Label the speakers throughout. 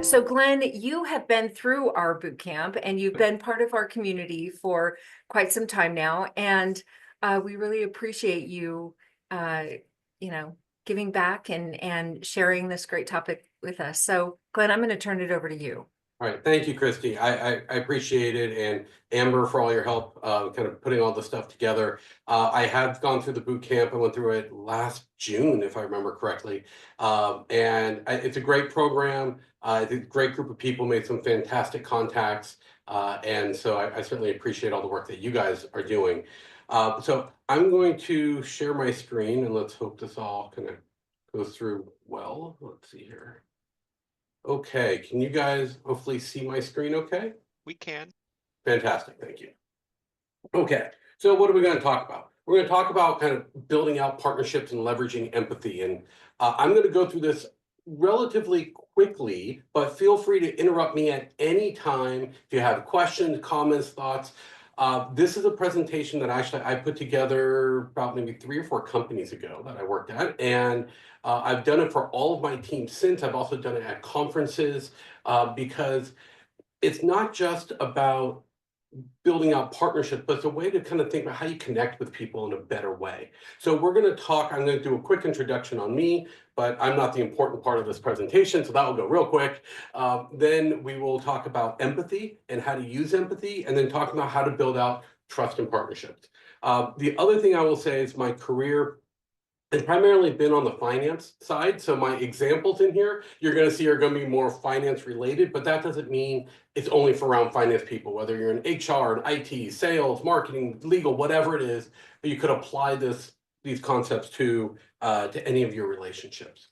Speaker 1: So Glenn, you have been through our boot camp and you've been part of our community for quite some time now. And we really appreciate you, uh, you know, giving back and sharing this great topic with us. So Glenn, I'm going to turn it over to you.
Speaker 2: All right, thank you, Christy. I appreciate it, and Amber for all your help, kind of putting all the stuff together. I have gone through the boot camp. I went through it last June, if I remember correctly, it's a great program. It's a great group of people, made some fantastic contacts, and so I certainly appreciate all the work that you guys are doing. So I'm going to share my screen, and let's hope this all kind of goes through well. Let's see here. Okay, can you guys hopefully see my screen okay?
Speaker 3: We can.
Speaker 2: Fantastic, thank you. Okay, so what are we going to talk about? We're going to talk about kind of building out partnerships and leveraging empathy. And I'm going to go through this relatively quickly, but feel free to interrupt me at any time if you have questions, comments, thoughts. This is a presentation that actually I put together about maybe 3 or 4 companies ago that I worked at. And I've done it for all of my teams since. I've also done it at conferences because it's not just about building out partnerships, but it's a way to kind of think about how you connect with people in a better way. So we're going to talk, I'm going to do a quick introduction on me, but I'm not the important part of this presentation, so that will go real quick. Then we will talk about empathy and how to use empathy, and then talk about how to build out trust and partnerships. The other thing I will say is my career has primarily been on the finance side. So my examples in here, you're going to see are going to be more finance related, but that doesn't mean it's only for around finance people, whether you're in HR, and IT, sales, marketing, legal, whatever it is, you could apply these concepts to any of your relationships.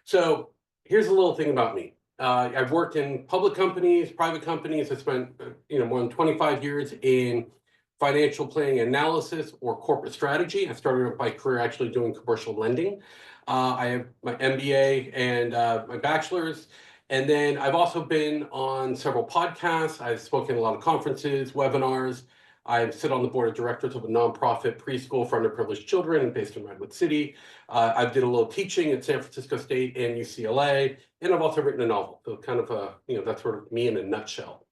Speaker 2: So here's a little thing about me. I've worked in public companies, private companies. I spent more than 25 years in financial planning analysis or corporate strategy. I started my career actually doing commercial lending. I have my MBA and my bachelor's. And then I've also been on several podcasts. I've spoken at a lot of conferences, webinars. I sit on the board of directors of a nonprofit preschool for underprivileged children based in Redwood City. I did a little teaching at San Francisco State and UCLA, and I've also written a novel. So kind of that's sort of me in a nutshell.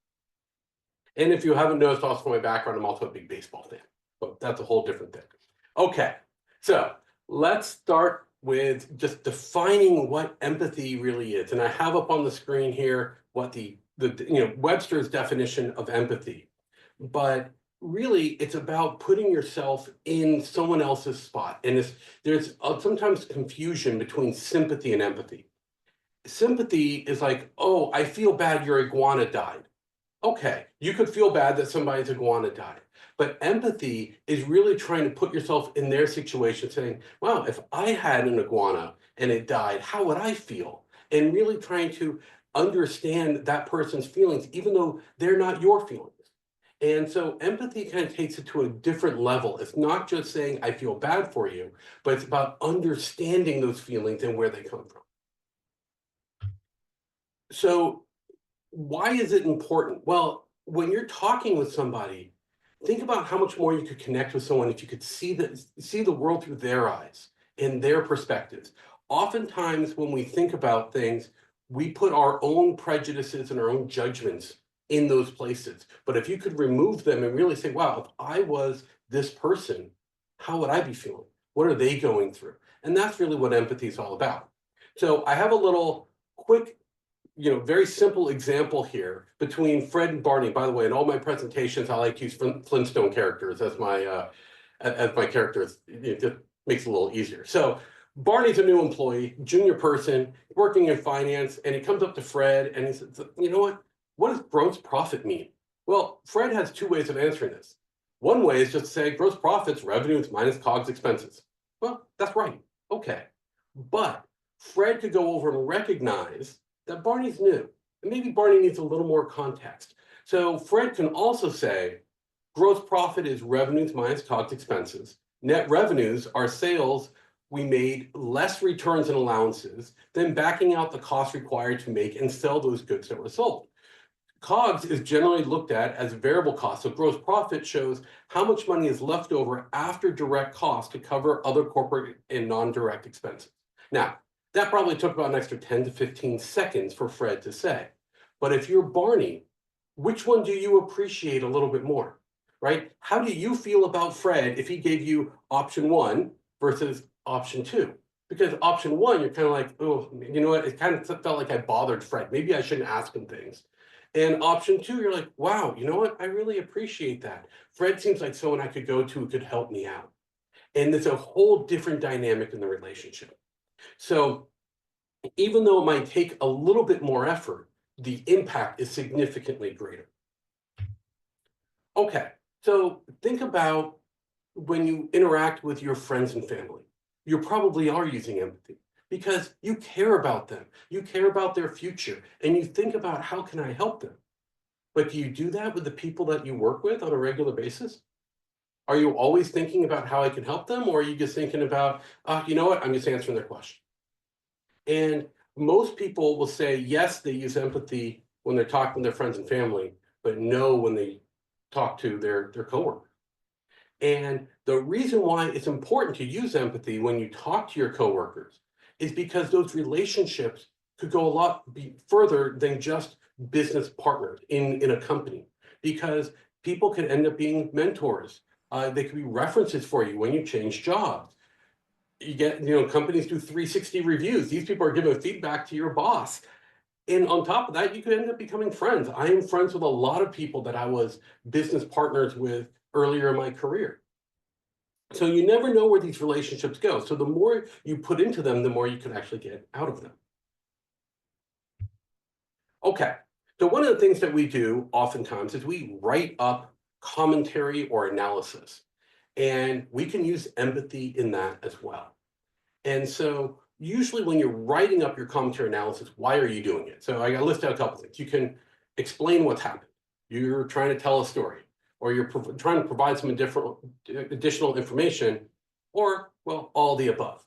Speaker 2: And if you haven't noticed also from my background, I'm also a big baseball fan, but that's a whole different thing. Okay, so let's start with just defining what empathy really is. And I have up on the screen here what the Webster's definition of empathy. But really, it's about putting yourself in someone else's spot. And there's sometimes confusion between sympathy and empathy. Sympathy is like, oh, I feel bad your iguana died. Okay, you could feel bad that somebody's iguana died. But empathy is really trying to put yourself in their situation, saying, wow, if I had an iguana and it died, how would I feel? And really trying to understand that person's feelings, even though they're not your feelings. And so empathy kind of takes it to a different level. It's not just saying, I feel bad for you, but it's about understanding those feelings and where they come from. So why is it important? Well, when you're talking with somebody, think about how much more you could connect with someone if you could see the world through their eyes and their perspectives. Oftentimes, when we think about things, we put our own prejudices and our own judgments in those places. But if you could remove them and really say, wow, if I was this person, how would I be feeling? What are they going through? And that's really what empathy is all about. So I have a little quick very simple example here between Fred and Barney. By the way, in all my presentations, I like to use Flintstone characters as my characters. It just makes it a little easier. So Barney's a new employee, junior person, working in finance, and he comes up to Fred and he says, you know what does gross profit mean? Well, Fred has 2 ways of answering this. One way is just to say gross profit's revenues minus COGS expenses. Well, that's right. Okay. But Fred could go over and recognize that Barney's new, and maybe Barney needs a little more context. So Fred can also say, gross profit is revenues minus COGS expenses. Net revenues are sales we made less returns and allowances, then backing out the costs required to make and sell those goods that were sold. COGS is generally looked at as variable cost. So gross profit shows how much money is left over after direct costs to cover other corporate and non-direct expenses. Now, That probably took about an extra 10 to 15 seconds for Fred to say. But if you're Barney, which one do you appreciate a little bit more, right? How do you feel about Fred if he gave you option one versus option two? Because option one, you're kind of like, oh, you know what? It kind of felt like I bothered Fred. Maybe I shouldn't ask him things. And option two, you're like, wow, you know what? I really appreciate that. Fred seems like someone I could go to who could help me out. And there's a whole different dynamic in the relationship. So even though it might take a little bit more effort, the impact is significantly greater. Okay, so think about when you interact with your friends and family. You probably are using empathy because you care about them. You care about their future and you think about how can I help them? But do you do that with the people that you work with on a regular basis? Are you always thinking about how I can help them? Or are you just thinking about, you know what, I'm just answering their question? And most people will say, yes, they use empathy when they're talking to their friends and family, but no when they talk to their coworkers. And the reason why it's important to use empathy when you talk to your coworkers is because those relationships could go a lot further than just business partners in a company. Because people can end up being mentors. They could be references for you when you change jobs. You get, companies do 360 reviews. These people are giving feedback to your boss. And on top of that, you could end up becoming friends. I am friends with a lot of people that I was business partners with earlier in my career. So you never know where these relationships go. So the more you put into them, the more you can actually get out of them. Okay. So one of the things that we do oftentimes is we write up commentary or analysis. And we can use empathy in that as well. And so usually when you're writing up your commentary analysis, why are you doing it? So I got to list out a couple things. You can explain what's happened. You're trying to tell a story, or you're trying to provide some additional information, or, well, all the above.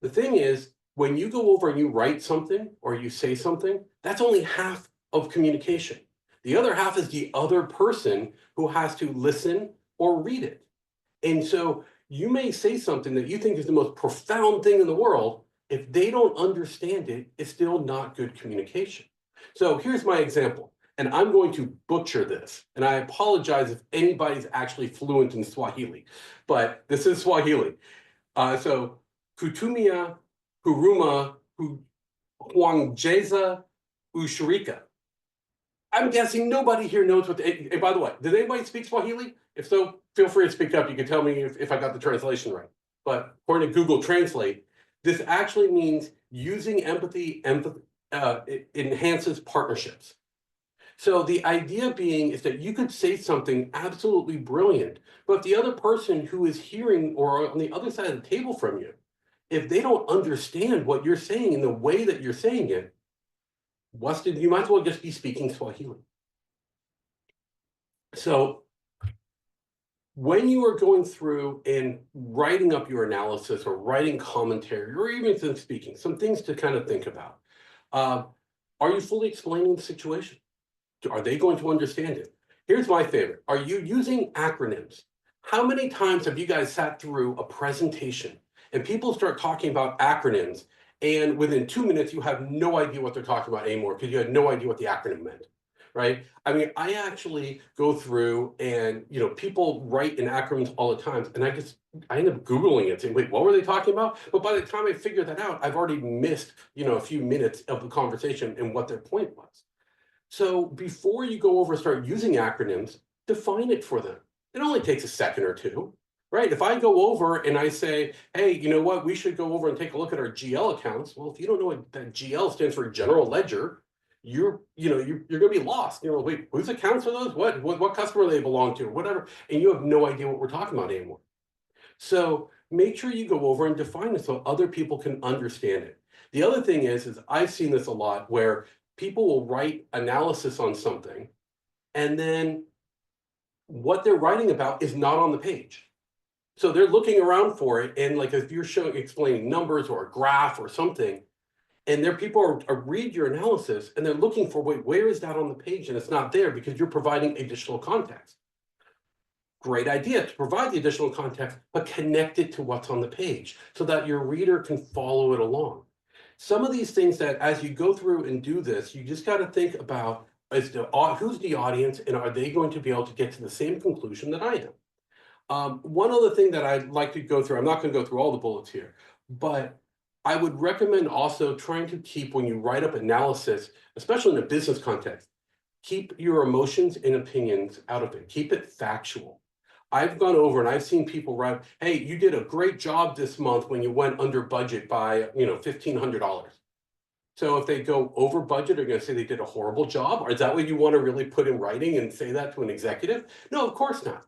Speaker 2: The thing is, when you go over and you write something or you say something, that's only half of communication. The other half is the other person who has to listen or read it. And so you may say something that you think is the most profound thing in the world. If they don't understand it, it's still not good communication. So here's my example, and I'm going to butcher this. And I apologize if anybody's actually fluent in Swahili, but this is Swahili. So kutumia, huruma, huangeza, ushirika. I'm guessing nobody here knows what. And by the way, does anybody speak Swahili? If so, feel free to speak up. You can tell me if I got the translation right. But according to Google Translate, this actually means using empathy enhances partnerships. So the idea being is that you could say something absolutely brilliant, but the other person who is hearing or on the other side of the table from you, if they don't understand what you're saying in the way that you're saying it, you might as well just be speaking Swahili. So when you are going through and writing up your analysis or writing commentary or even speaking, some things to kind of think about. Are you fully explaining the situation? Are they going to understand it? Here's my favorite. Are you using acronyms? How many times have you guys sat through a presentation and people start talking about acronyms and within 2 minutes you have no idea what they're talking about anymore because you had no idea what the acronym meant, right? I mean, I actually go through and, people write in acronyms all the time and I end up Googling it saying, wait, what were they talking about? But by the time I figure that out, I've already missed, a few minutes of the conversation and what their point was. So before you go over and start using acronyms, define it for them. It only takes a second or two, right? If I go over and I say, hey, you know what, we should go over and take a look at our GL accounts. Well, if you don't know what that GL stands for, general ledger, you're going to be lost. Wait, whose accounts are those? What customer they belong to, whatever. And you have no idea what we're talking about anymore. So make sure you go over and define it so other people can understand it. The other thing is I've seen this a lot where people will write analysis on something and then what they're writing about is not on the page. So they're looking around for it. And like if you're explaining numbers or a graph or something, and there people are read your analysis and they're looking for, wait, where is that on the page? And it's not there because you're providing additional context. Great idea to provide the additional context, but connect it to what's on the page so that your reader can follow it along. some of these things that as you go through and do this, you just got to think about who's the audience and are they going to be able to get to the same conclusion that I am? One other thing that I'd like to go through, I'm not going to go through all the bullets here, but I would recommend also trying to keep, when you write up analysis, especially in a business context, keep your emotions and opinions out of it. Keep it factual. I've gone over and I've seen people write, hey, you did a great job this month when you went under budget by, $1,500. So if they go over budget, are you going to say they did a horrible job? Or is that what you want to really put in writing and say that to an executive? No, of course not.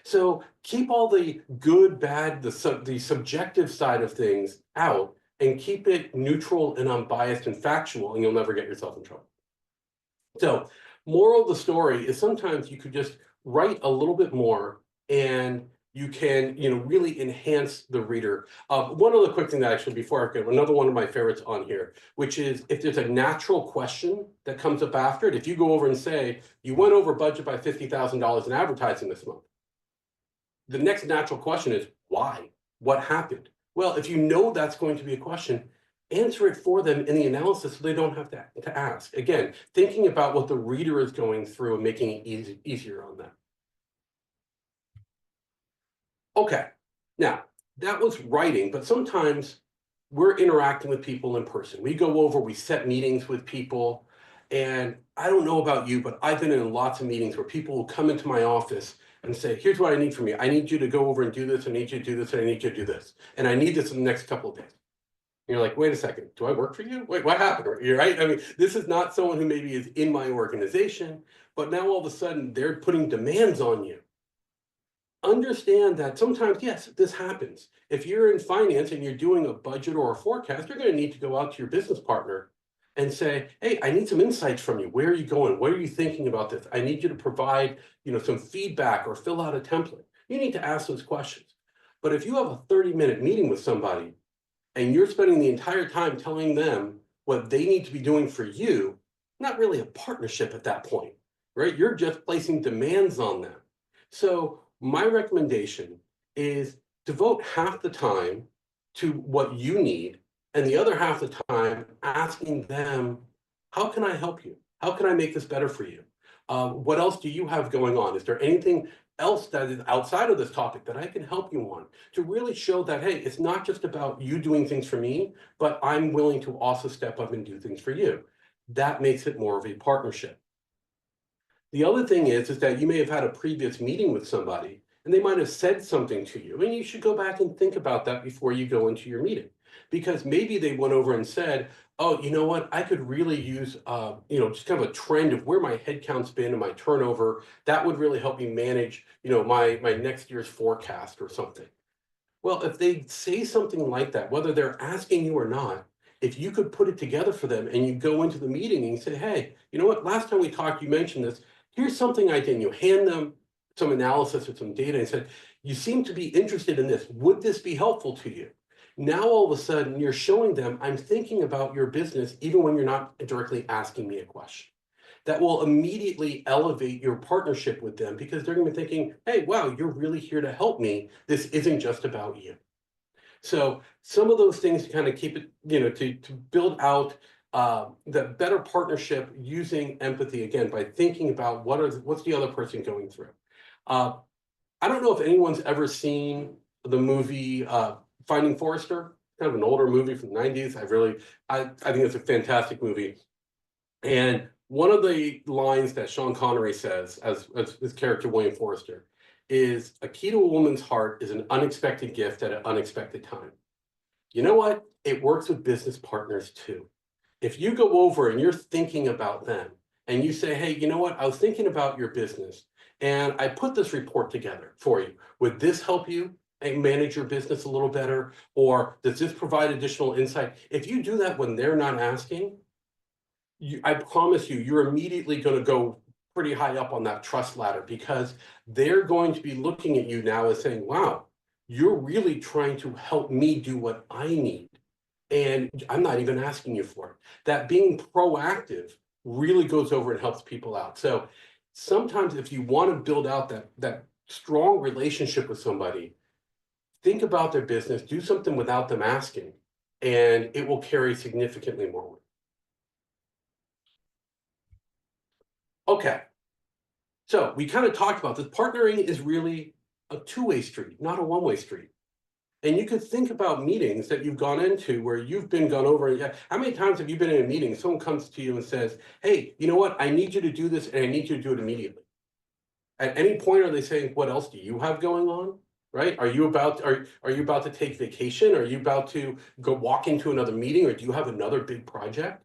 Speaker 2: So keep all the good, bad, the subjective side of things out and keep it neutral and unbiased and factual, and you'll never get yourself in trouble. So moral of the story is sometimes you could just write a little bit more and you can, really enhance the reader. One other quick thing that actually, before I forget, another one of my favorites on here, which is if there's a natural question that comes up after it, if you go over and say, you went over budget by $50,000 in advertising this month, the next natural question is, why? What happened? Well, if you know that's going to be a question, answer it for them in the analysis so they don't have to ask. Again, thinking about what the reader is going through and making it easier on them. Okay, now that was writing, but sometimes we're interacting with people in person. We go over, we set meetings with people, and I don't know about you, but I've been in lots of meetings where people will come into my office and say, here's what I need from you. I need you to go over and do this, I need you to do this, and I need you to do this. And I need this in the next couple of days. And you're like, wait a second, do I work for you? Wait, what happened? You're right? I mean, this is not someone who maybe is in my organization, but now all of a sudden they're putting demands on you. Understand that sometimes, yes, this happens. If you're in finance and you're doing a budget or a forecast, you're going to need to go out to your business partner and say, hey, I need some insights from you. Where are you going? What are you thinking about this? I need you to provide, some feedback or fill out a template. You need to ask those questions. But if you have a 30-minute meeting with somebody and you're spending the entire time telling them what they need to be doing for you, not really a partnership at that point, right? You're just placing demands on them. So my recommendation is devote half the time to what you need and the other half the time asking them, how can I help you? How can I make this better for you? What else do you have going on? Is there anything else that is outside of this topic that I can help you on? To really show that, hey, it's not just about you doing things for me, but I'm willing to also step up and do things for you. That makes it more of a partnership. The other thing is that you may have had a previous meeting with somebody and they might have said something to you, and you should go back and think about that before you go into your meeting. Because maybe they went over and said, oh, you know what, I could really use, just kind of a trend of where my headcount's been and my turnover. That would really help me manage, my next year's forecast or something. Well, if they say something like that, whether they're asking you or not, if you could put it together for them and you go into the meeting and you say, hey, you know what, last time we talked, you mentioned this. Here's something I did. And you hand them some analysis or some data and said, you seem to be interested in this. Would this be helpful to you? Now, all of a sudden, you're showing them, I'm thinking about your business, even when you're not directly asking me a question. That will immediately elevate your partnership with them because they're going to be thinking, hey, wow, you're really here to help me. This isn't just about you. So some of those things to kind of keep it, to build out the better partnership using empathy, again, by thinking about what's the other person going through. I don't know if anyone's ever seen the movie Finding Forrester, kind of an older movie from the 90s. I think it's a fantastic movie. And one of the lines that Sean Connery says as his character William Forrester is, a key to a woman's heart is an unexpected gift at an unexpected time. You know what? It works with business partners too. If you go over and you're thinking about them and you say, hey, you know what? I was thinking about your business and I put this report together for you. Would this help you and manage your business a little better? Or does this provide additional insight? If you do that when they're not asking, I promise you, you're immediately going to go pretty high up on that trust ladder because they're going to be looking at you now as saying, wow, you're really trying to help me do what I need. And I'm not even asking you for it. That being proactive really goes over and helps people out. So sometimes if you want to build out that strong relationship with somebody, think about their business, do something without them asking, and it will carry significantly more weight. Okay, so we kind of talked about this. Partnering is really a two-way street, not a one-way street. And you could think about meetings that you've gone into where you've been gone over. Yeah, how many times have you been in a meeting? Someone comes to you and says, "Hey, you know what? I need you to do this, and I need you to do it immediately." At any point, are they saying, "What else do you have going on?" Right? Are you about to take vacation? Are you about to go walk into another meeting, or do you have another big project?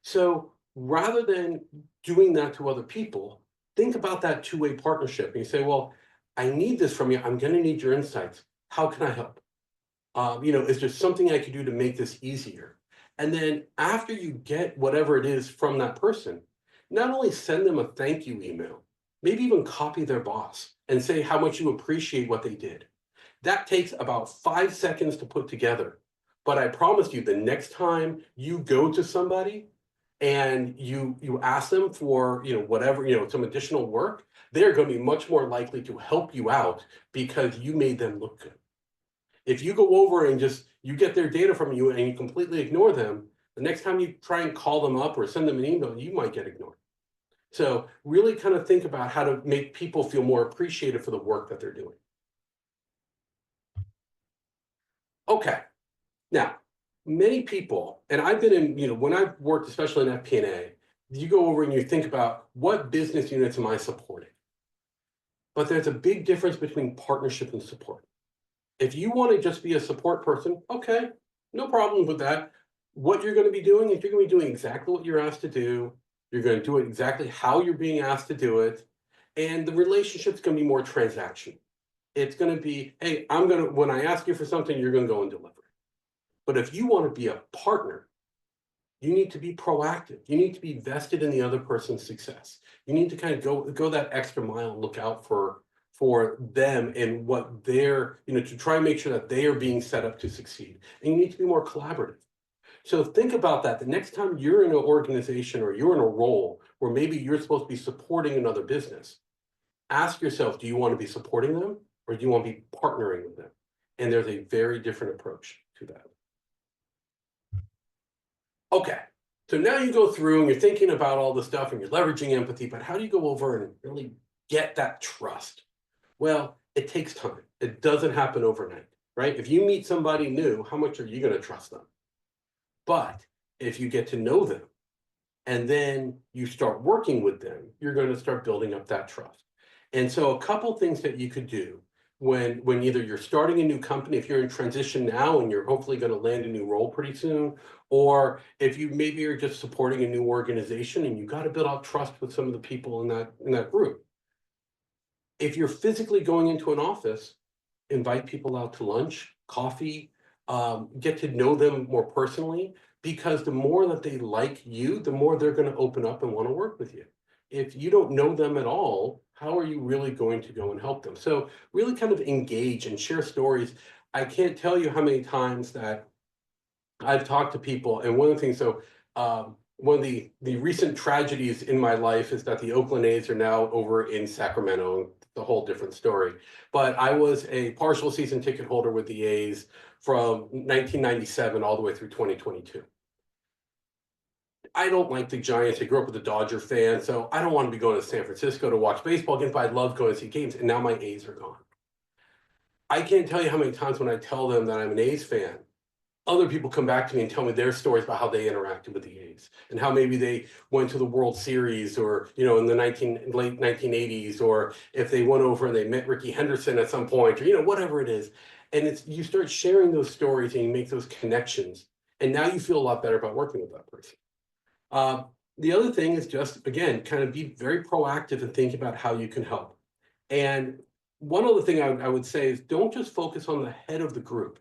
Speaker 2: So rather than doing that to other people, think about that two-way partnership. And you say, well, I need this from you. I'm going to need your insights. How can I help? Is there something I could do to make this easier? And then after you get whatever it is from that person, not only send them a thank you email, maybe even copy their boss and say how much you appreciate what they did. That takes about 5 seconds to put together. But I promise you, the next time you go to somebody and you ask them for whatever some additional work, they're going to be much more likely to help you out because you made them look good. If you go over and just you get their data from you and you completely ignore them, the next time you try and call them up or send them an email, you might get ignored. So really kind of think about how to make people feel more appreciated for the work that they're doing. Okay, now many people, and I've been in, when I've worked, especially in FP&A, you go over and you think about what business units am I supporting? But there's a big difference between partnership and support. If you want to just be a support person, okay, no problem with that. What you're going to be doing is you're going to be doing exactly what you're asked to do. You're going to do it exactly how you're being asked to do it. And the relationship's going to be more transactional. It's going to be, hey, when I ask you for something, you're going to go and deliver. But if you want to be a partner, you need to be proactive. You need to be vested in the other person's success. You need to kind of go that extra mile and look out for them and what they're, to try and make sure that they are being set up to succeed. And you need to be more collaborative. So think about that. The next time you're in an organization or you're in a role where maybe you're supposed to be supporting another business, ask yourself, do you want to be supporting them or do you want to be partnering with them? And there's a very different approach to that. Okay, so now you go through and you're thinking about all the stuff and you're leveraging empathy, but how do you go over and really get that trust? Well, it takes time. It doesn't happen overnight, right? If you meet somebody new, how much are you going to trust them? But if you get to know them and then you start working with them, you're going to start building up that trust. And so a couple things that you could do when either you're starting a new company, if you're in transition now and you're hopefully going to land a new role pretty soon, or if you maybe are just supporting a new organization and you got to build out trust with some of the people in that group. If you're physically going into an office, invite people out to lunch, coffee, get to know them more personally, because the more that they like you, the more they're going to open up and want to work with you. If you don't know them at all, how are you really going to go and help them? So really kind of engage and share stories. I can't tell you how many times that I've talked to people, and one of the things, one of the recent tragedies in my life is that the Oakland A's are now over in Sacramento. The whole different story. But I was a partial season ticket holder with the A's from 1997 all the way through 2022. I don't like the Giants. I grew up with a Dodger fan, so I don't want to be going to San Francisco to watch baseball games, but I love going to see games, and now my A's are gone. I can't tell you how many times when I tell them that I'm an A's fan, other people come back to me and tell me their stories about how they interacted with the A's and how maybe they went to the World Series or, in the late 1980s, or if they went over and they met Ricky Henderson at some point, or, whatever it is. And you start sharing those stories and you make those connections. And now you feel a lot better about working with that person. The other thing is just, again, kind of be very proactive and think about how you can help. And one other thing I would say is don't just focus on the head of the group.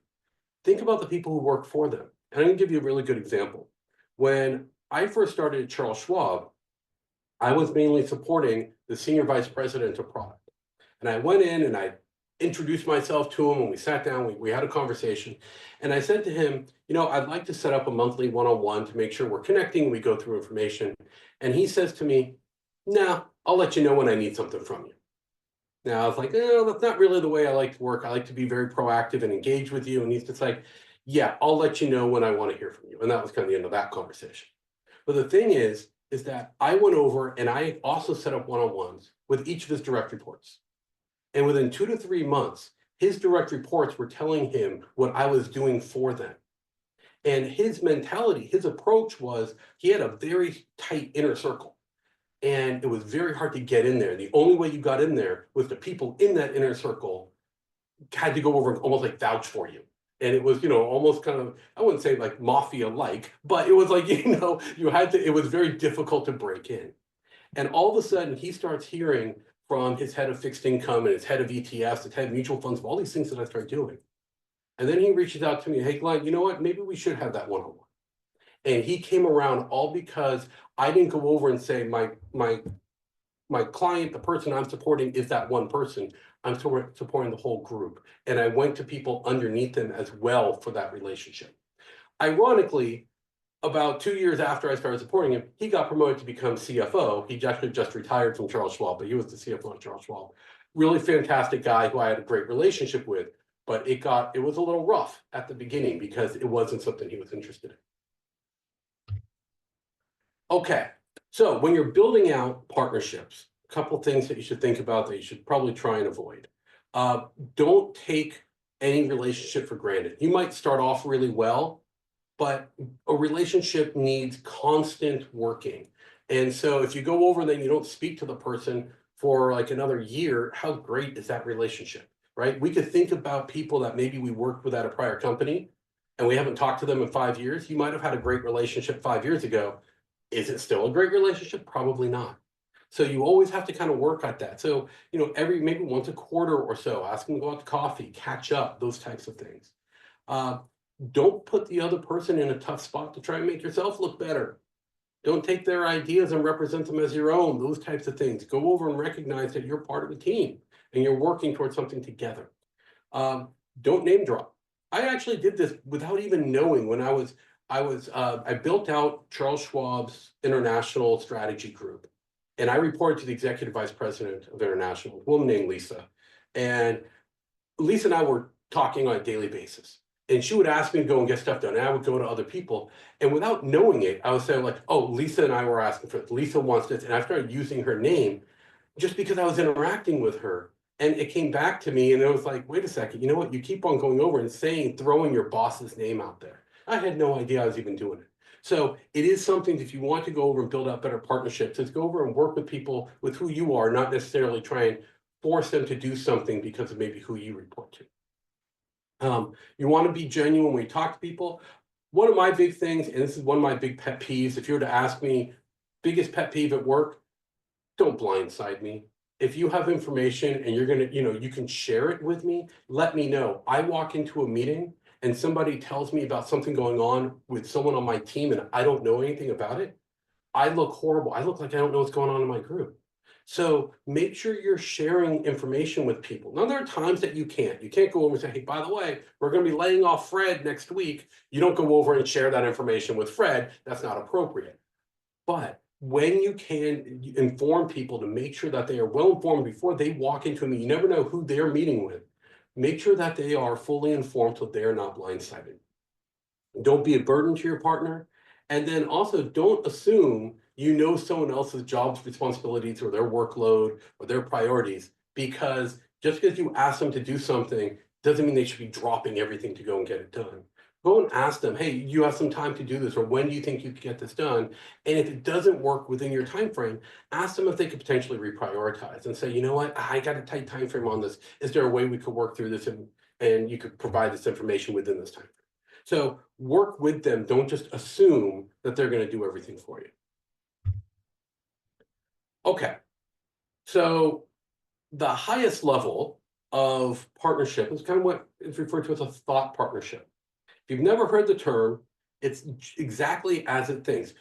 Speaker 2: Think about the people who work for them. And I'm going to give you a really good example. When I first started at Charles Schwab, I was mainly supporting the senior vice president of product. And I went in and I introduced myself to him and we sat down, we had a conversation. And I said to him, I'd like to set up a monthly one-on-one to make sure we're connecting, we go through information. And he says to me, "No, I'll let you know when I need something from you." Now I was like, that's not really the way I like to work. I like to be very proactive and engage with you. And he's just like, Yeah, I'll let you know when I want to hear from you. And that was kind of the end of that conversation. But the thing is that I went over and I also set up one-on-ones with each of his direct reports. And within 2 to 3 months, his direct reports were telling him what I was doing for them. And his mentality, his approach was he had a very tight inner circle. And it was very hard to get in there. And the only way you got in there was the people in that inner circle had to go over and almost like vouch for you. And it was, almost kind of, I wouldn't say like mafia-like, but it was like, you had to, it was very difficult to break in. And all of a sudden he starts hearing from his head of fixed income and his head of ETFs, his head of mutual funds, all these things that I started doing. And then he reaches out to me, hey, Glenn, you know what? Maybe we should have that one-on-one. And he came around all because I didn't go over and say my client, the person I'm supporting is that one person. I'm supporting the whole group. And I went to people underneath them as well for that relationship. Ironically, about 2 years after I started supporting him, he got promoted to become CFO. He actually just retired from Charles Schwab, but he was the CFO of Charles Schwab. Really fantastic guy who I had a great relationship with, but it was a little rough at the beginning because it wasn't something he was interested in. Okay, so when you're building out partnerships, a couple things that you should think about that you should probably try and avoid. Don't take any relationship for granted. You might start off really well, but a relationship needs constant working. And so if you go over and then you don't speak to the person for like another year, how great is that relationship, right? We could think about people that maybe we worked with at a prior company and we haven't talked to them in 5 years. You might have had a great relationship 5 years ago. Is it still a great relationship? Probably not. So you always have to kind of work at that. So, maybe once a quarter or so, ask them to go out to coffee, catch up, those types of things. Don't put the other person in a tough spot to try and make yourself look better. Don't take their ideas and represent them as your own, those types of things. Go over and recognize that you're part of a team and you're working towards something together. Don't name drop. I actually did this without even knowing when I built out Charles Schwab's international strategy group, and I reported to the executive vice president of international, a woman named Lisa. And Lisa and I were talking on a daily basis. And she would ask me to go and get stuff done. And I would go to other people. And without knowing it, I was saying like, oh, Lisa and I were asking for this. Lisa wants this. And I started using her name just because I was interacting with her. And it came back to me and it was like, wait a second, you know what? You keep on going over and throwing your boss's name out there. I had no idea I was even doing it. So it is something that if you want to go over and build out better partnerships, is go over and work with people with who you are, not necessarily try and force them to do something because of maybe who you report to. You want to be genuine when you talk to people. One of my big things, and this is one of my big pet peeves, if you were to ask me, biggest pet peeve at work, don't blindside me. If you have information and you're gonna, you can share it with me, let me know. I walk into a meeting and somebody tells me about something going on with someone on my team and I don't know anything about it, I look horrible. I look like I don't know what's going on in my group. So make sure you're sharing information with people. Now, there are times that you can't. You can't go over and say, hey, by the way, we're going to be laying off Fred next week. You don't go over and share that information with Fred. That's not appropriate. But when you can inform people to make sure that they are well informed before they walk into a meeting, you never know who they're meeting with. Make sure that they are fully informed so they're not blindsided. Don't be a burden to your partner. And then also don't assume you know someone else's job responsibilities or their workload or their priorities, because just because you ask them to do something doesn't mean they should be dropping everything to go and get it done. Go and ask them, hey, you have some time to do this, or when do you think you could get this done? And if it doesn't work within your time frame, ask them if they could potentially reprioritize and say, you know what, I got a tight time frame on this. Is there a way we could work through this and you could provide this information within this time frame? So work with them. Don't just assume that they're going to do everything for you. Okay, so the highest level of partnership is kind of what is referred to as a thought partnership. If you've never heard the term, it's exactly as it thinks.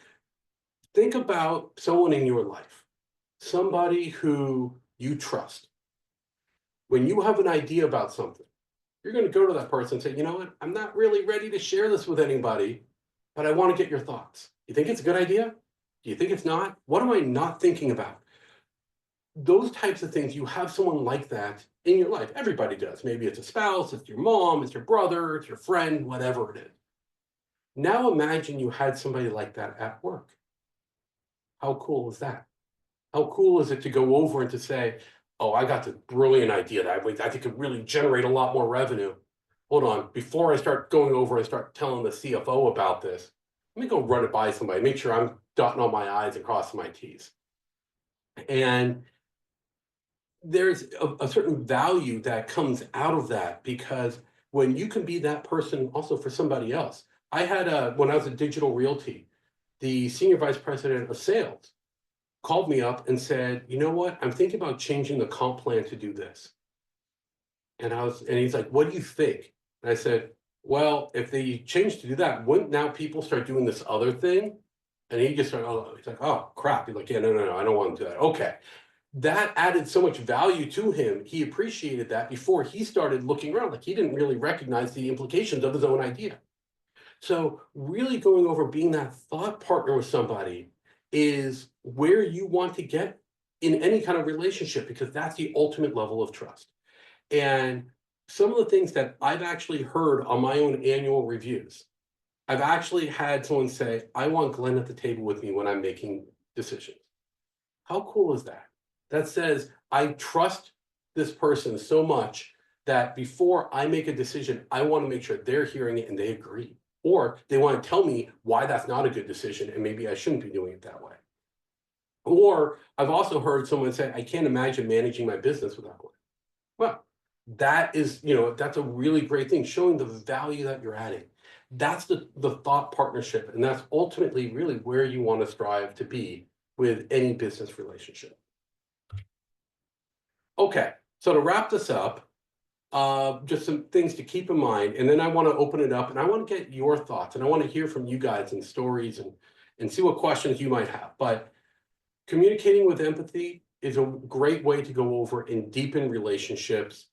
Speaker 2: Think about someone in your life, somebody who you trust. When you have an idea about something, you're going to go to that person and say, you know what, I'm not really ready to share this with anybody, but I want to get your thoughts. You think it's a good idea? Do you think it's not? What am I not thinking about? Those types of things, you have someone like that in your life. Everybody does. Maybe it's a spouse, it's your mom, it's your brother, it's your friend, whatever it is. Now imagine you had somebody like that at work. How cool is that? How cool is it to go over and to say, oh, I got this brilliant idea that I think could really generate a lot more revenue. Hold on, before I start going over and start telling the CFO about this, let me go run it by somebody, make sure I'm dotting all my I's and crossing my T's. And there's a certain value that comes out of that, because when you can be that person also for somebody else. I had when I was a digital realty, the senior vice president of sales called me up and said, you know what, I'm thinking about changing the comp plan to do this. And he's like, what do you think? And I said, well, if they change to do that, wouldn't now people start doing this other thing? And he just started, oh, he's like, oh crap. He's like, yeah, no, I don't want to do that. Okay. That added so much value to him. He appreciated that before he started looking around. Like, he didn't really recognize the implications of his own idea. So really going over being that thought partner with somebody is where you want to get in any kind of relationship, because that's the ultimate level of trust. And some of the things that I've actually heard on my own annual reviews, I've actually had someone say, I want Glenn at the table with me when I'm making decisions. How cool is that? That says, I trust this person so much that before I make a decision, I want to make sure they're hearing it and they agree. Or they want to tell me why that's not a good decision and maybe I shouldn't be doing it that way. Or I've also heard someone say, I can't imagine managing my business without one. Well, that is, that's a really great thing, showing the value that you're adding. That's the thought partnership. And that's ultimately really where you want to strive to be with any business relationship. Okay, so to wrap this up, just some things to keep in mind, and then I want to open it up and I want to get your thoughts and I want to hear from you guys and stories and see what questions you might have. But communicating with empathy is a great way to go over and deepen relationships.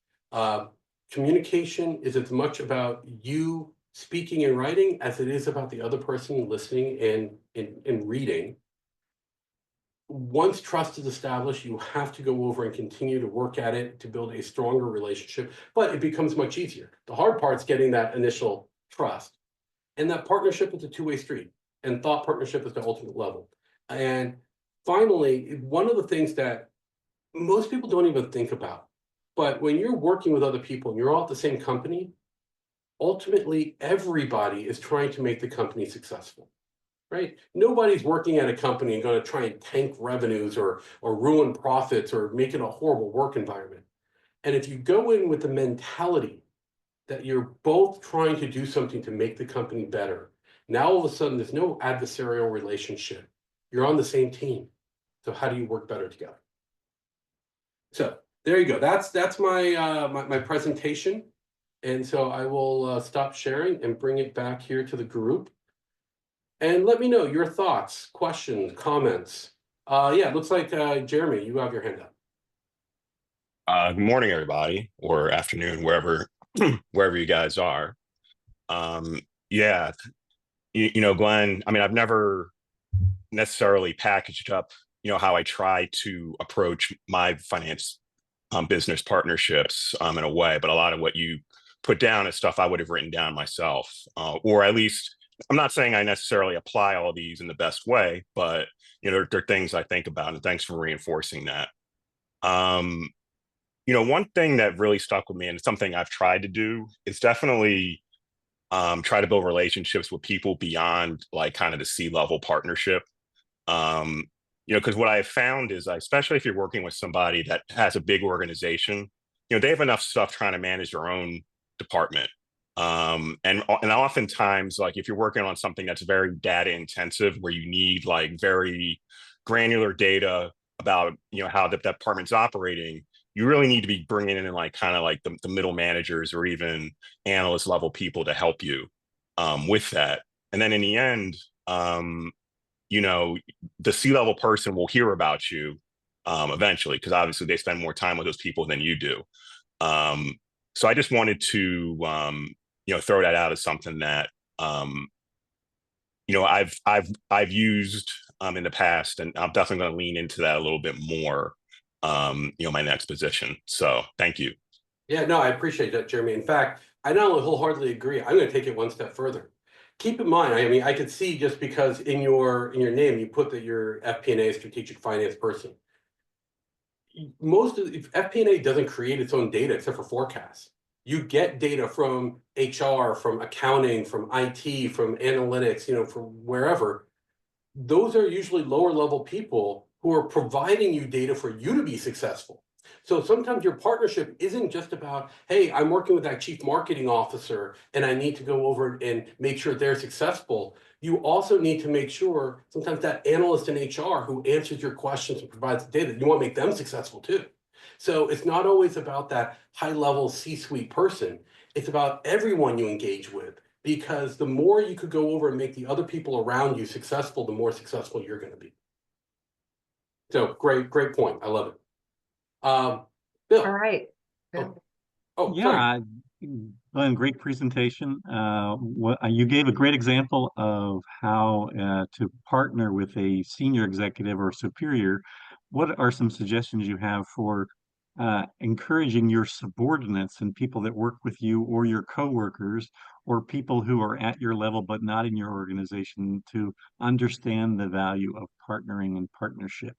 Speaker 2: Communication is as much about you speaking and writing as it is about the other person listening and reading. Once trust is established, you have to go over and continue to work at it to build a stronger relationship, but it becomes much easier. The hard part's getting that initial trust. And that partnership is a two-way street, and thought partnership is the ultimate level. And finally, one of the things that most people don't even think about, but when you're working with other people and you're all at the same company, ultimately everybody is trying to make the company successful. Right? Nobody's working at a company and going to try and tank revenues or ruin profits or make it a horrible work environment. And if you go in with the mentality that you're both trying to do something to make the company better, now all of a sudden there's no adversarial relationship. You're on the same team. So how do you work better together? So there you go. That's my my presentation. And so I will stop sharing and bring it back here to the group. And let me know your thoughts, questions, comments. Yeah, it looks like Jeremy, you have your hand up.
Speaker 3: Good morning, everybody, or afternoon, wherever wherever you guys are. Yeah, Glenn. I mean, I've never necessarily packaged up, how I try to approach my finance business partnerships in a way, but a lot of what you put down is stuff I would have written down myself, or at least I'm not saying I necessarily apply all of these in the best way, but they're things I think about, and thanks for reinforcing that. Um, one thing that really stuck with me, and it's something I've tried to do, is definitely try to build relationships with people beyond like kind of the C-level partnership. Um, because what I've found is, especially if you're working with somebody that has a big organization, they have enough stuff trying to manage their own department. And oftentimes, like if you're working on something that's very data intensive, where you need like very granular data about how the department's operating, you really need to be bringing in like kind of like the middle managers or even analyst level people to help you with that. And then in the end, you know, the C-level person will hear about you eventually, because obviously they spend more time with those people than you do. Um, so I just wanted to, throw that out as something that, I've used in the past, and I'm definitely going to lean into that a little bit more. my next position. So thank you.
Speaker 2: Yeah, no, I appreciate that, Jeremy. In fact, I not only wholeheartedly agree, I'm going to take it one step further. Keep in mind, I mean, I could see just because in your name you put that you're FP&A, strategic finance person. Most of if FP&A doesn't create its own data except for forecasts. You get data from HR, from accounting, from IT, from analytics, from wherever. Those are usually lower level people who are providing you data for you to be successful. So sometimes your partnership isn't just about, hey, I'm working with that chief marketing officer and I need to go over and make sure they're successful. You also need to make sure sometimes that analyst in HR who answers your questions and provides the data, you want to make them successful too. So it's not always about that high level C-suite person. It's about everyone you engage with. Because the more you could go over and make the other people around you successful, the more successful you're going to be. So great point. I love it. Bill.
Speaker 1: All right.
Speaker 2: Sorry.
Speaker 4: Yeah, Glenn, great presentation. You gave a great example of how to partner with a senior executive or superior. What are some suggestions you have for encouraging your subordinates and people that work with you or your coworkers or people who are at your level but not in your organization to understand the value of partnering and partnership?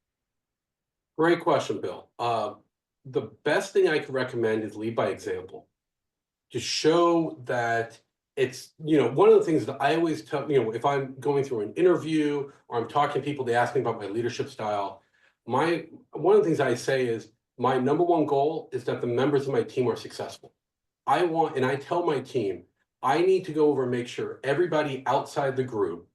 Speaker 2: Great question, Bill. The best thing I could recommend is lead by example. To show that it's, one of the things that I always tell, if I'm going through an interview or I'm talking to people, they ask me about my leadership style. One of the things I say is my number one goal is that the members of my team are successful. And I tell my team, I need to go over and make sure everybody outside the group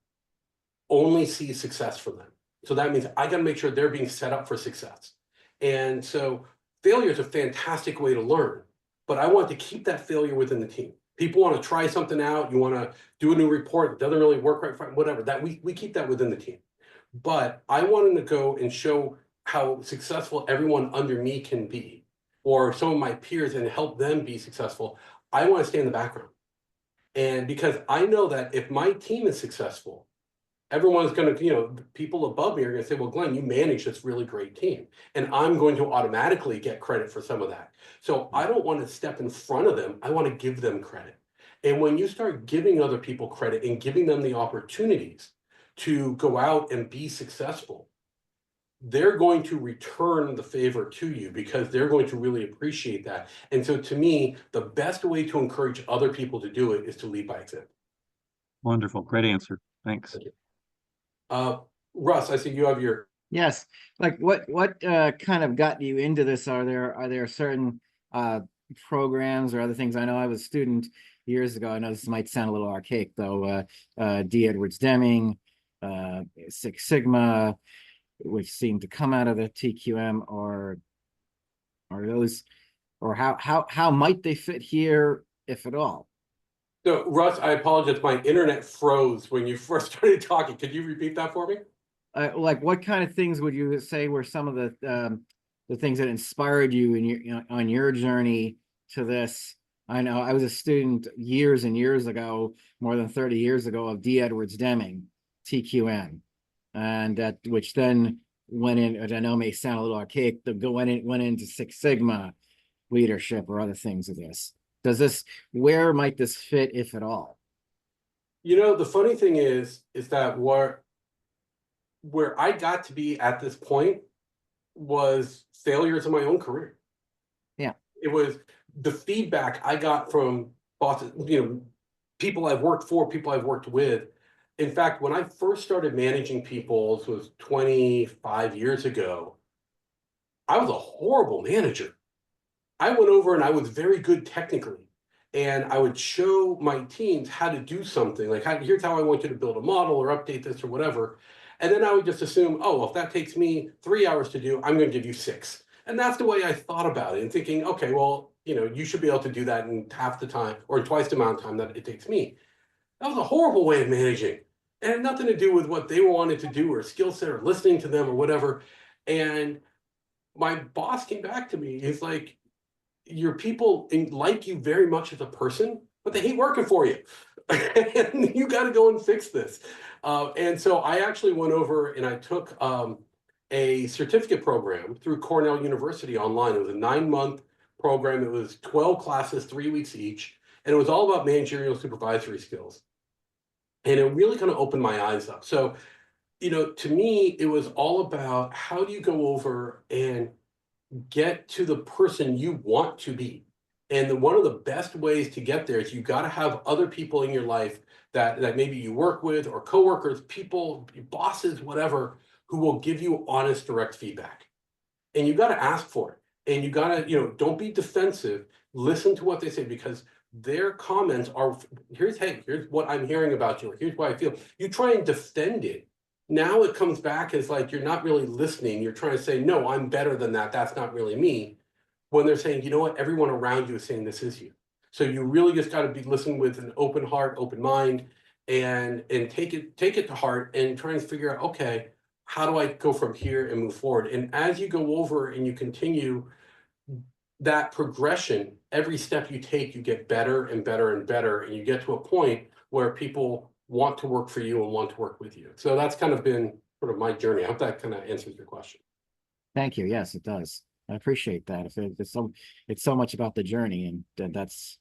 Speaker 2: only sees success for them. So that means I got to make sure they're being set up for success. And so failure is a fantastic way to learn, but I want to keep that failure within the team. People want to try something out. You want to do a new report. It doesn't really work right, fine, whatever. That we keep that within the team. But I want them to go and show how successful everyone under me can be, or some of my peers, and help them be successful. I want to stay in the background. And because I know that if my team is successful, everyone's going to, people above me are going to say, well, Glenn, you manage this really great team. And I'm going to automatically get credit for some of that. So I don't want to step in front of them. I want to give them credit. And when you start giving other people credit and giving them the opportunities to go out and be successful, they're going to return the favor to you because they're going to really appreciate that. And so to me, the best way to encourage other people to do it is to lead by example.
Speaker 4: Wonderful. Great answer. Thanks.
Speaker 2: Thank you. Russ, I see you have your.
Speaker 5: Yes. Like what kind of got you into this? Are there certain programs or other things? I know I was a student years ago. I know this might sound a little archaic though. D. Edwards Deming, Six Sigma, which seemed to come out of the TQM, or those, or how might they fit here, if at all?
Speaker 2: So Russ, I apologize. My internet froze when you first started talking. Could you repeat that for me?
Speaker 5: Like what kind of things would you say were some of the things that inspired you in your, on your journey to this? I know I was a student years and years ago, more than 30 years ago, of D. Edwards Deming, TQM, and that which then went in. I know it may sound a little archaic. Went into Six Sigma leadership or other things of this. Where might this fit, if at all?
Speaker 2: The funny thing is that where I got to be at this point was failures in my own career.
Speaker 5: Yeah.
Speaker 2: It was the feedback I got from bosses, people I've worked for, people I've worked with. In fact, when I first started managing people, this was 25 years ago, I was a horrible manager. I went over and I was very good technically. And I would show my teams how to do something, like here's how I want you to build a model or update this or whatever. And then I would just assume, oh, well, if that takes me 3 hours to do, I'm going to give you 6. And that's the way I thought about it, and thinking, okay, well, you should be able to do that in half the time or twice the amount of time that it takes me. That was a horrible way of managing. It had nothing to do with what they wanted to do or skill set or listening to them or whatever. And my boss came back to me. He's like, your people like you very much as a person, but they hate working for you. And you got to go and fix this. And so I actually went over and I took a certificate program through Cornell University online. It was a 9-month program. It was 12 classes, 3 weeks each, and it was all about managerial supervisory skills. And it really kind of opened my eyes up. So, to me, it was all about how do you go over and get to the person you want to be. And one of the best ways to get there is you got to have other people in your life that maybe you work with, or coworkers, people, bosses, whatever, who will give you honest, direct feedback. And you got to ask for it. And you got to, don't be defensive. Listen to what they say, because their comments are, here's what I'm hearing about you, or here's what I feel. You try and defend it. Now it comes back as like you're not really listening. You're trying to say, no, I'm better than that. That's not really me. When they're saying, you know what, everyone around you is saying this is you. So you really just got to be listening with an open heart, open mind, and take it to heart and try and figure out, okay, how do I go from here and move forward? And as you go over and you continue that progression, every step you take, you get better and better and better, and you get to a point where people want to work for you and want to work with you. So that's kind of been sort of my journey. I hope that kind of answers your question.
Speaker 5: Thank you. Yes, it does. I appreciate that. It's so much about the journey, and that's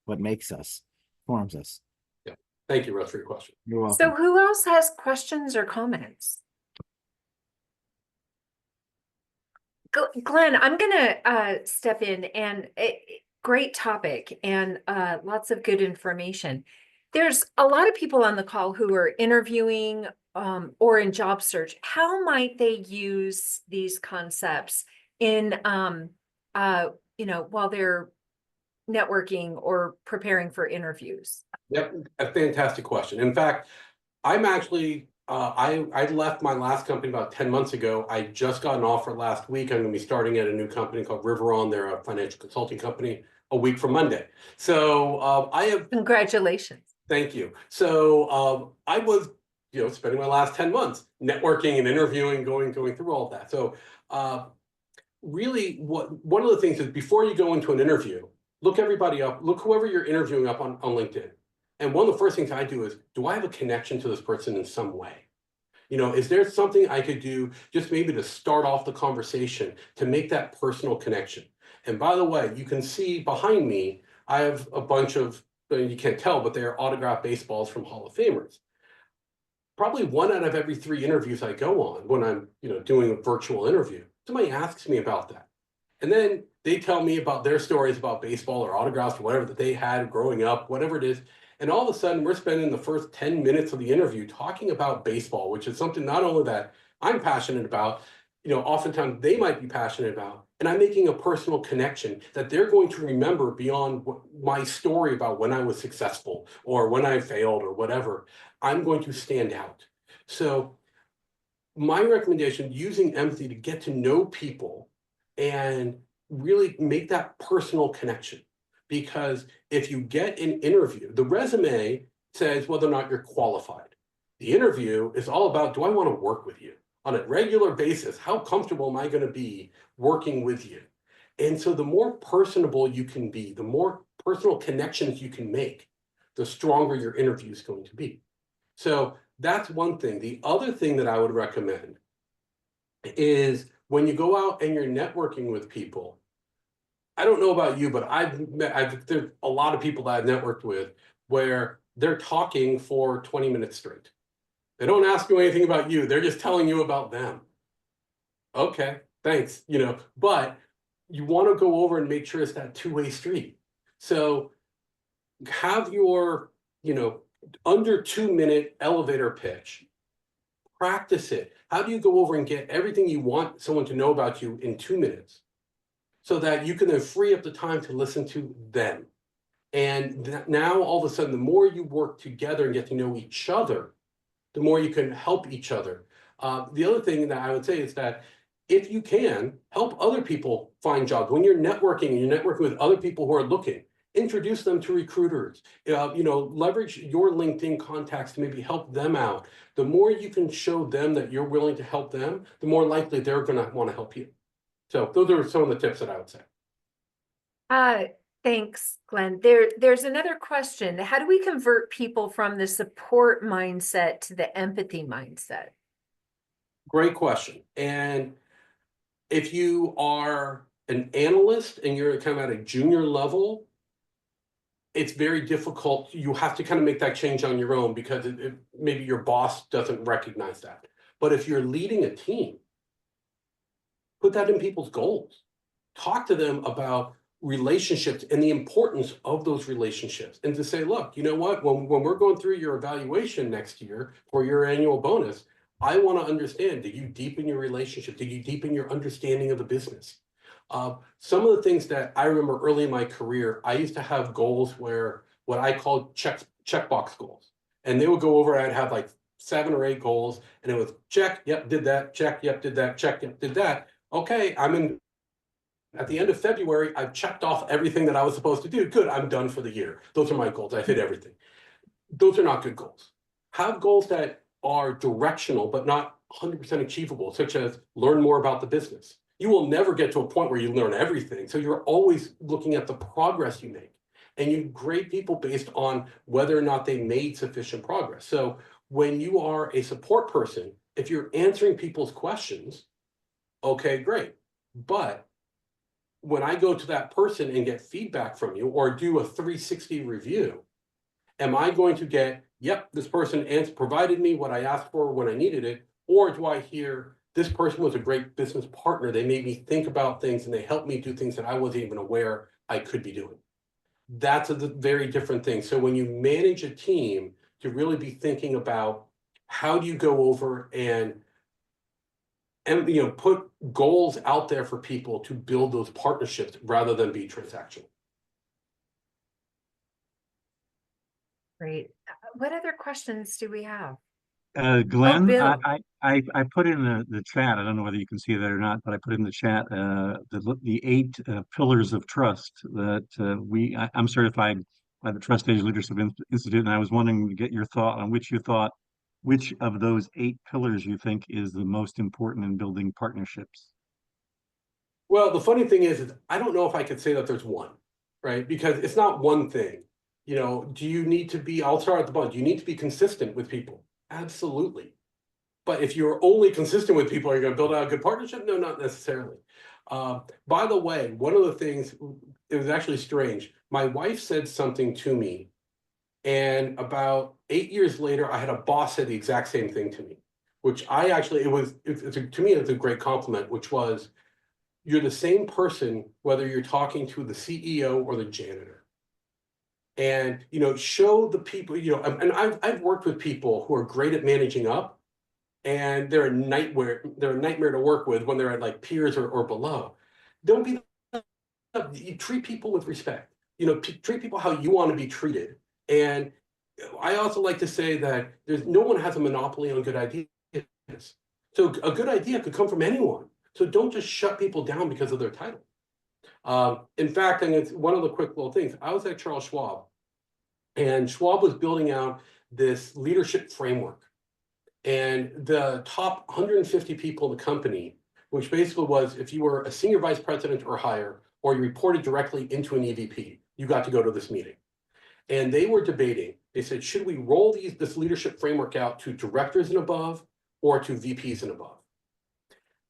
Speaker 5: what makes us, forms us.
Speaker 2: Yeah. Thank you, Russ, for your question.
Speaker 5: You're welcome.
Speaker 1: So who else has questions or comments? Glenn, I'm gonna step in, and great topic, and lots of good information. There's a lot of people on the call who are interviewing or in job search. How might they use these concepts in while they're networking or preparing for interviews?
Speaker 2: Yep, a fantastic question. In fact, I'm actually I left my last company about 10 months ago. I just got an offer last week. I'm going to be starting at a new company called Riveron. They're a financial consulting company, a week from Monday. So I have.
Speaker 1: Congratulations.
Speaker 2: Thank you. So I was, spending my last 10 months networking and interviewing, going through all of that. So really, one of the things is, before you go into an interview, look everybody up, look whoever you're interviewing up on LinkedIn. And one of the first things I do is, do I have a connection to this person in some way? Is there something I could do just maybe to start off the conversation to make that personal connection? And by the way, you can see behind me, I have a bunch of, you can't tell, but they are autographed baseballs from Hall of Famers. Probably 1 out of every 3 interviews I go on, when I'm, doing a virtual interview, somebody asks me about that. And then they tell me about their stories about baseball or autographs or whatever that they had growing up, whatever it is. And all of a sudden, we're spending the first 10 minutes of the interview talking about baseball, which is something not only that I'm passionate about, oftentimes they might be passionate about. And I'm making a personal connection that they're going to remember beyond my story about when I was successful or when I failed or whatever. I'm going to stand out. So my recommendation, using empathy to get to know people and really make that personal connection. Because if you get an interview, the resume says whether or not you're qualified. The interview is all about, do I want to work with you on a regular basis? How comfortable am I going to be working with you? And so the more personable you can be, the more personal connections you can make, the stronger your interview is going to be. So that's one thing. The other thing that I would recommend is, when you go out and you're networking with people, I don't know about you, but there's a lot of people that I've networked with where they're talking for 20 minutes straight. They don't ask you anything about you. They're just telling you about them. Okay, thanks. But you want to go over and make sure it's that two-way street. So have your, under 2-minute elevator pitch. Practice it. How do you go over and get everything you want someone to know about you in 2 minutes, so that you can then free up the time to listen to them? And now all of a sudden, the more you work together and get to know each other, the more you can help each other. The other thing that I would say is that, if you can, help other people find jobs. When you're networking and you're networking with other people who are looking, introduce them to recruiters. Leverage your LinkedIn contacts to maybe help them out. The more you can show them that you're willing to help them, the more likely they're going to want to help you. So those are some of the tips that I would say.
Speaker 1: Thanks, Glenn. There's another question. How do we convert people from the support mindset to the empathy mindset?
Speaker 2: Great question. And if you are an analyst and you're kind of at a junior level, it's very difficult. You have to kind of make that change on your own because maybe your boss doesn't recognize that. But if you're leading a team, put that in people's goals. Talk to them about relationships and the importance of those relationships. And to say, look, you know what, when we're going through your evaluation next year for your annual bonus, I want to understand, did you deepen your relationship? Did you deepen your understanding of the business? Some of the things that I remember early in my career, I used to have goals where what I called checkbox goals. And they would go over, I'd have like 7 or 8 goals, and it was check, yep, did that, check, yep, did that, check, yep, did that. Okay, at the end of February, I've checked off everything that I was supposed to do. Good, I'm done for the year. Those are my goals. I've hit everything. Those are not good goals. Have goals that are directional, but not 100% achievable, such as learn more about the business. You will never get to a point where you learn everything. So you're always looking at the progress you make. And you grade people based on whether or not they made sufficient progress. So when you are a support person, if you're answering people's questions, okay, great. But when I go to that person and get feedback from you or do a 360 review, am I going to get, yep, this person provided me what I asked for when I needed it? Or do I hear, this person was a great business partner. They made me think about things and they helped me do things that I wasn't even aware I could be doing. That's a very different thing. So when you manage a team, to really be thinking about how do you go over and put goals out there for people to build those partnerships rather than be transactional.
Speaker 1: Great. What other questions do we have?
Speaker 4: Glenn,
Speaker 1: Bill.
Speaker 4: I put in the chat. I don't know whether you can see that or not, but I put in the chat the 8 pillars of trust that I'm certified by the Trust Age Leadership Institute, and I was wanting to get your thought on which of those 8 pillars you think is the most important in building partnerships.
Speaker 2: Well, the funny thing is I don't know if I could say that there's one, right? Because it's not one thing. Do you need to be, I'll start at the bottom, do you need to be consistent with people? Absolutely. But if you're only consistent with people, are you going to build out a good partnership? No, not necessarily. By the way, one of the things, it was actually strange. My wife said something to me, and about 8 years later, I had a boss say the exact same thing to me, which to me, it's a great compliment, which was, you're the same person, whether you're talking to the CEO or the janitor. And, show the people, and I've worked with people who are great at managing up, and they're a nightmare to work with when they're at like peers or below. Don't be, you treat people with respect, treat people how you want to be treated. And I also like to say that no one has a monopoly on good ideas. So a good idea could come from anyone. So don't just shut people down because of their title. In fact, and it's one of the quick little things, I was at Charles Schwab, and Schwab was building out this leadership framework. And the top 150 people in the company, which basically was if you were a senior vice president or higher, or you reported directly into an EVP, you got to go to this meeting. And they were debating, they said, should we roll this leadership framework out to directors and above or to VPs and above?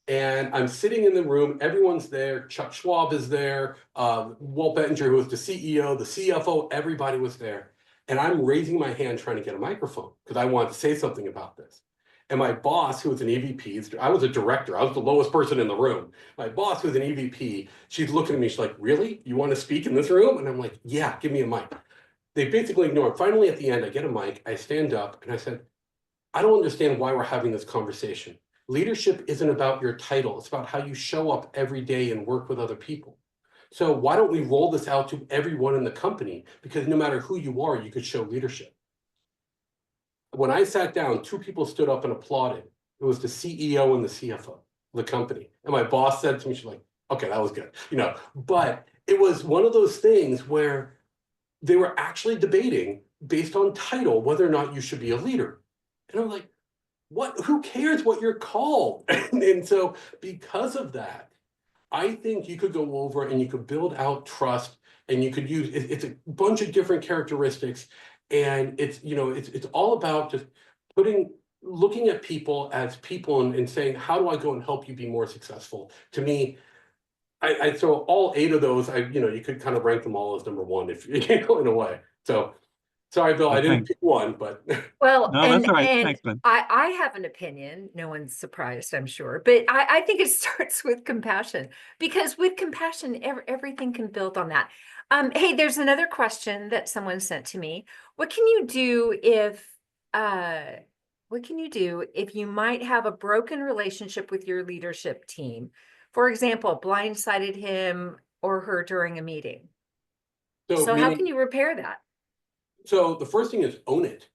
Speaker 2: And I'm sitting in the room, everyone's there, Chuck Schwab is there, Walt Bettinger, who was the CEO, the CFO, everybody was there. And I'm raising my hand trying to get a microphone because I wanted to say something about this. And my boss, who was an EVP, I was a director, I was the lowest person in the room. My boss, who was an EVP, she's looking at me, she's like, really? You want to speak in this room? And I'm like, yeah, give me a mic. They basically ignore it. Finally, at the end, I get a mic, I stand up, and I said, I don't understand why we're having this conversation. Leadership isn't about your title. It's about how you show up every day and work with other people. So why don't we roll this out to everyone in the company? Because no matter who you are, you could show leadership. When I sat down, 2 people stood up and applauded. It was the CEO and the CFO of the company. And my boss said to me, she's like, okay, that was good. But it was one of those things where they were actually debating based on title, whether or not you should be a leader. And I'm like, who cares what you're called? And so because of that, I think you could go over and you could build out trust, and you could use, it's a bunch of different characteristics. And it's all about just putting looking at people as people and saying, how do I go and help you be more successful? To me, so all 8 of those, you could kind of rank them all as number one if in a way. So sorry, Bill, I didn't
Speaker 4: Thanks.
Speaker 2: pick one, but
Speaker 1: Well,
Speaker 4: No, that's all right. Thanks, Ben.
Speaker 1: I have an opinion. No one's surprised, I'm sure, but I think it starts with compassion, because with compassion, everything can build on that. Hey, there's another question that someone sent to me. What can you do if you might have a broken relationship with your leadership team? For example, blindsided him or her during a meeting.
Speaker 2: so
Speaker 1: So how
Speaker 2: meaning,
Speaker 1: can you repair that?
Speaker 2: so the first thing is own it.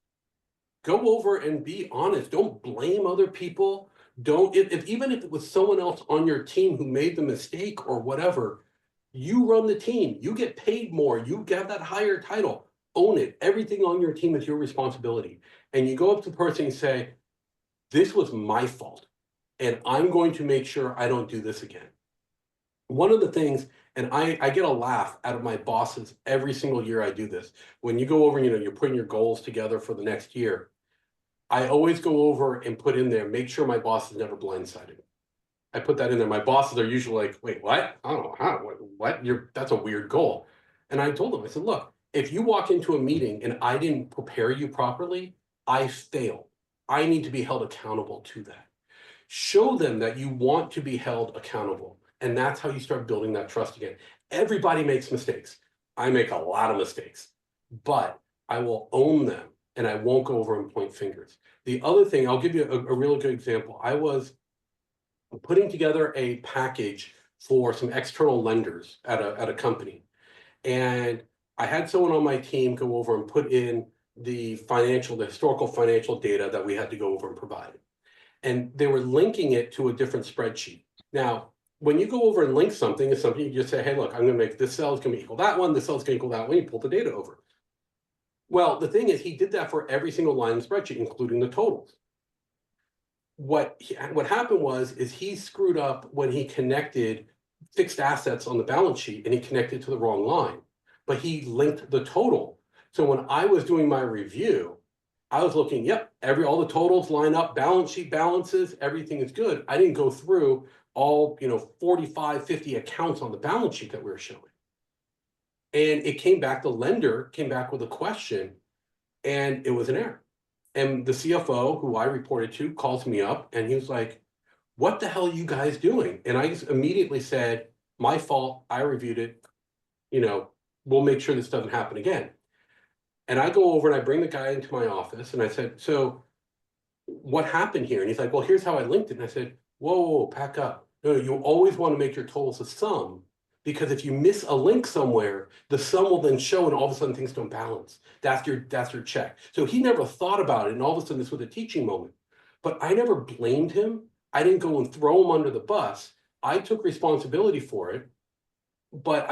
Speaker 2: Go over and be honest. Don't blame other people. Don't, if even if it was someone else on your team who made the mistake or whatever, you run the team. You get paid more. You get that higher title. Own it. Everything on your team is your responsibility. And you go up to the person and say, this was my fault, and I'm going to make sure I don't do this again. One of the things, and I get a laugh out of my bosses every single year I do this. When you go over, you're putting your goals together for the next year. I always go over and put in there, make sure my boss is never blindsided. I put that in there. My bosses are usually like, wait, what? I don't know how, what? That's a weird goal. And I told them, I said, look, if you walk into a meeting and I didn't prepare you properly, I failed. I need to be held accountable to that. Show them that you want to be held accountable. And that's how you start building that trust again. Everybody makes mistakes. I make a lot of mistakes, but I will own them and I won't go over and point fingers. The other thing, I'll give you a really good example. I was putting together a package for some external lenders at a company. And I had someone on my team go over and put in the historical financial data that we had to go over and provide. And they were linking it to a different spreadsheet. Now, when you go over and link something, it's something you just say, hey, look, I'm going to make this cell is going to equal that one. This cell is going to equal that one. You pull the data over. Well, the thing is, he did that for every single line in the spreadsheet, including the totals. What happened was he screwed up when he connected fixed assets on the balance sheet and he connected to the wrong line, but he linked the total. So when I was doing my review, I was looking, yep, all the totals line up, balance sheet balances, everything is good. I didn't go through all 45, 50 accounts on the balance sheet that we were showing. And it came back, the lender came back with a question, and it was an error. And the CFO, who I reported to, calls me up and he was like, what the hell are you guys doing? And I just immediately said, my fault, I reviewed it, we'll make sure this doesn't happen again. And I go over and I bring the guy into my office and I said, so what happened here? And he's like, well, here's how I linked it. And I said, whoa, pack up. No, you always want to make your totals a sum, because if you miss a link somewhere, the sum will then show and all of a sudden things don't balance. That's your check. So he never thought about it. And all of a sudden this was a teaching moment. But I never blamed him. I didn't go and throw him under the bus. I took responsibility for it. But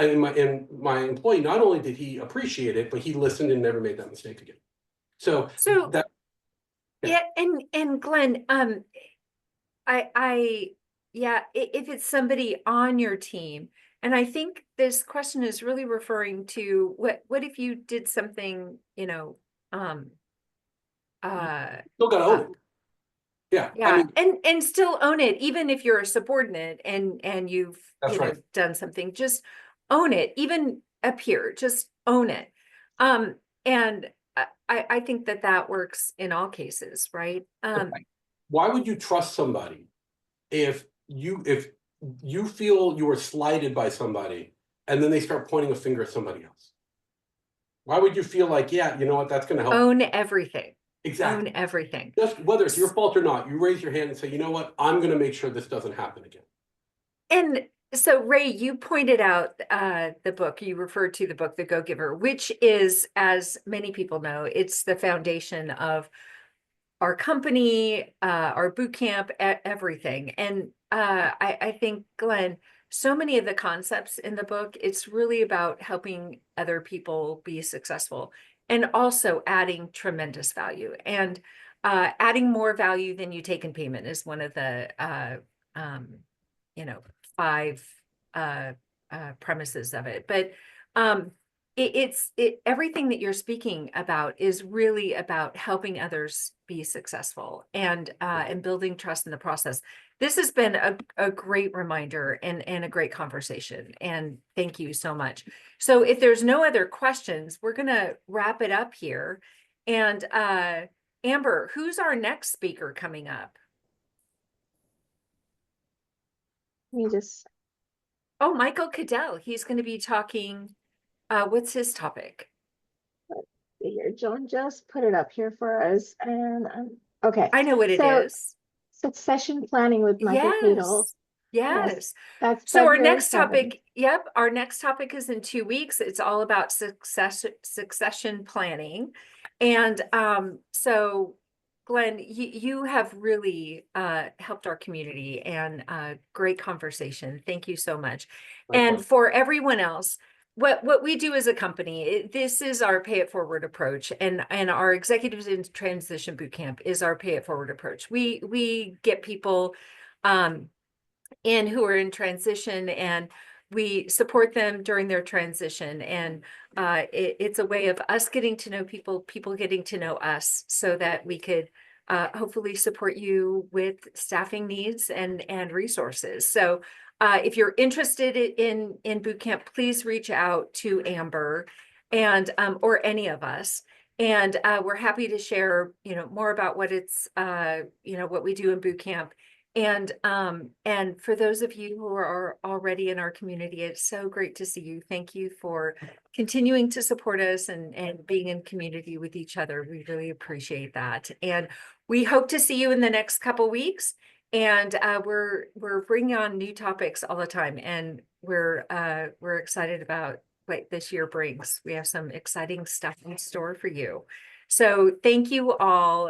Speaker 2: my employee, not only did he appreciate it, but he listened and never made that mistake again. So that,
Speaker 1: yeah, and Glenn, if it's somebody on your team, and I think this question is really referring to what if you did something,
Speaker 2: still gotta own it. Yeah.
Speaker 1: Yeah, and still own it, even if you're a subordinate and you've
Speaker 2: That's right.
Speaker 1: done something, just own it, even up here, just own it. And I think that works in all cases, right?
Speaker 2: Why would you trust somebody if you feel you were slighted by somebody and then they start pointing a finger at somebody else? Why would you feel like, yeah, you know what, that's going to help?
Speaker 1: Own everything.
Speaker 2: Exactly.
Speaker 1: Own everything.
Speaker 2: Just whether it's your fault or not, you raise your hand and say, you know what, I'm going to make sure this doesn't happen again.
Speaker 1: And so, Ray, you pointed out the book, you referred to the book, The Go-Giver, which is, as many people know, it's the foundation of our company, our boot camp, everything. And I think, Glenn, so many of the concepts in the book, it's really about helping other people be successful and also adding tremendous value. And adding more value than you take in payment is one of the 5 premises of it. But everything that you're speaking about is really about helping others be successful and building trust in the process. This has been a great reminder and a great conversation, and thank you so much. So if there's no other questions, we're gonna wrap it up here. And Amber, who's our next speaker coming up?
Speaker 6: Let me just
Speaker 1: Oh, Michael Cadell. He's going to be talking. What's his topic?
Speaker 6: see here. Joan just put it up here for us. And okay.
Speaker 1: I know what it
Speaker 6: So
Speaker 1: is.
Speaker 6: succession planning with Michael Cadell.
Speaker 1: Yes.
Speaker 6: That's
Speaker 1: So our
Speaker 6: February
Speaker 1: next
Speaker 6: 7th.
Speaker 1: topic, yep, our next topic is in 2 weeks. It's all about succession planning. And so Glenn, you have really helped our community, and great conversation. Thank you so much. And for everyone else, what we do as a company, this is our pay it forward approach, and our executives in transition bootcamp is our pay it forward approach. We get people in who are in transition, and we support them during their transition. And it's a way of us getting to know people, people getting to know us, so that we could hopefully support you with staffing needs and resources. So if you're interested in bootcamp, please reach out to Amber and or any of us. And we're happy to share, more about what it's, what we do in bootcamp. And for those of you who are already in our community, it's so great to see you. Thank you for continuing to support us and being in community with each other. We really appreciate that. And we hope to see you in the next couple weeks. And we're bringing on new topics all the time, and we're excited about what this year brings. We have some exciting stuff in store for you. So thank you all.